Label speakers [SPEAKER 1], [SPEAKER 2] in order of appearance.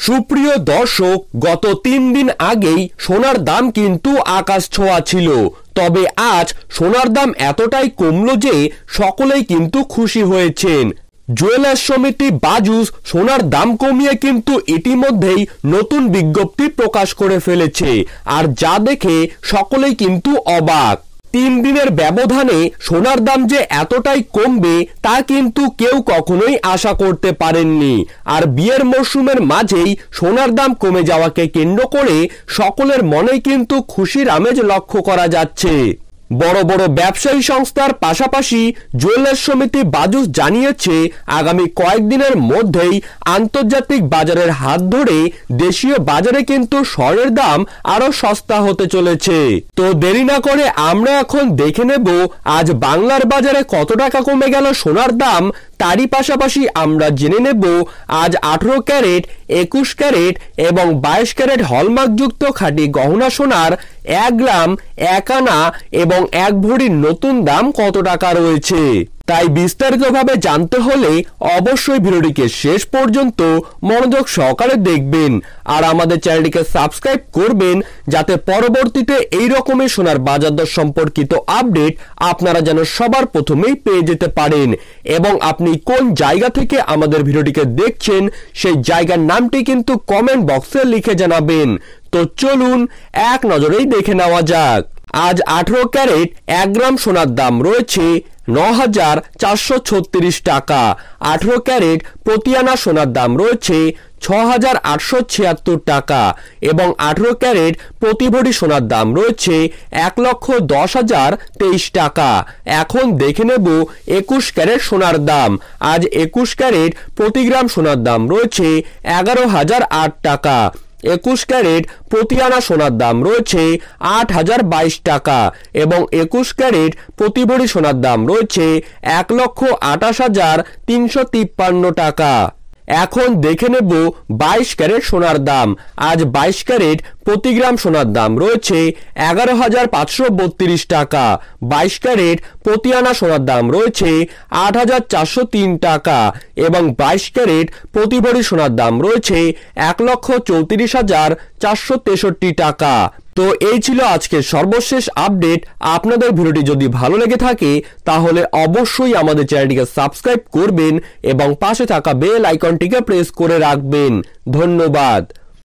[SPEAKER 1] সুপ্রিয় দর্শক, গত 3 দিন আগেই সোনার দাম কিন্তু আকাশ ছোঁয়া ছিল। তবে আজ সোনার দাম এতটাই কমলো যে সকলেই কিন্তু খুশি হয়েছেন। জুয়েলার্স সমিতি বাজুস সোনার দাম কমিয়ে কিন্তু ইতিমধ্যেই নতুন বিজ্ঞপ্তি প্রকাশ করে ফেলেছে, আর যা দেখে সকলেই কিন্তু অবাক। 3 দিনের ব্যবধানে সোনার দাম যে এতটাই কমবে তা কিন্তু কেউ কখনোই আশা করতে পারেননি। আর বিয়ের মরশুমের মাঝেই সোনার দাম কমে যাওয়াকে কেন্দ্র করে সকলের মনেই কিন্তু খুশির আমেজ লক্ষ্য করা যাচ্ছে। বড় বড় ব্যবসায়ী সংস্থার পাশাপাশি জুয়েলার্স সমিতি বাজুস জানিয়েছে, আগামী কয়েকদিনের মধ্যেই আন্তর্জাতিক বাজারের হাত ধরে দেশীয় বাজারে কিন্তু স্বর্ণের দাম আরো সস্তা হতে চলেছে। তো দেরি না করে আমরা এখন দেখে নেব আজ বাংলার বাজারে কত টাকা কমে গেল সোনার দাম। তারই পাশাপাশি আমরা জেনে নেব আজ 18 ক্যারেট, 21 ক্যারেট এবং 22 ক্যারেট হলমার্কযুক্ত খাঁটি গহনা সোনার 1 গ্রাম, 1 আনা এবং 1 ভরির নতুন দাম কত টাকা রয়েছে। তাই বিস্তারিতভাবে জানতে হলে অবশ্যই ভিডিওটিকে শেষ পর্যন্ত মনোযোগ সহকারে দেখবেন, আর আমাদের চ্যানেলটিকে সাবস্ক্রাইব করবেন যাতে পরবর্তীতে এই রকমের সোনার বাজার দর সম্পর্কিত আপডেট আপনারা যেন সবার প্রথমেই পেয়ে যেতে পারেন। এবং আপনি কোন জায়গা থেকে আমাদের ভিডিওটিকে দেখছেন সেই জায়গার নামটি কিন্তু কমেন্ট বক্সে লিখে জানাবেন। তো চলুন এক নজরেই দেখে নেওয়া যাক। আজ 18 ক্যারেট 1 গ্রাম সোনার দাম রয়েছে 9,436 টাকা। 18 ক্যারেট প্রতি আনা সোনার দাম রয়েছে 6,876 টাকা এবং 18 ক্যারেট প্রতি ভরি সোনার দাম রয়েছে 1,10,023 টাকা। এখন দেখে নেব 21 ক্যারেট সোনার দাম। আজ 21 ক্যারেট প্রতি গ্রাম সোনার দাম রয়েছে 11,008 টাকা। 21 ক্যারেট প্রতি আনা সোনার দাম রয়েছে 8,022 টাকা এবং 21 ক্যারেট প্রতি ভরি সোনার দাম রয়েছে 1,28,353 টাকা। এখন দেখে নেব 22 ক্যারেট সোনার দাম। আজ 22 ক্যারেট প্রতি গ্রাম সোনার দাম রয়েছে 11,532 টাকা। 22 ক্যারেট প্রতি আনা সোনার দাম রয়েছে 8,403 টাকা এবং 22 ক্যারেট প্রতি ভরি সোনার দাম রয়েছে 1,34,463 টাকা। তো এই ছিল আজকের সর্বশেষ আপডেট। আপনাদের ভিডিওটি যদি ভালো লেগে থাকে তাহলে অবশ্যই আমাদের চ্যানেলটিকে সাবস্ক্রাইব করবেন এবং পাশে থাকা বেল আইকনটিকে প্রেস করে রাখবেন। ধন্যবাদ।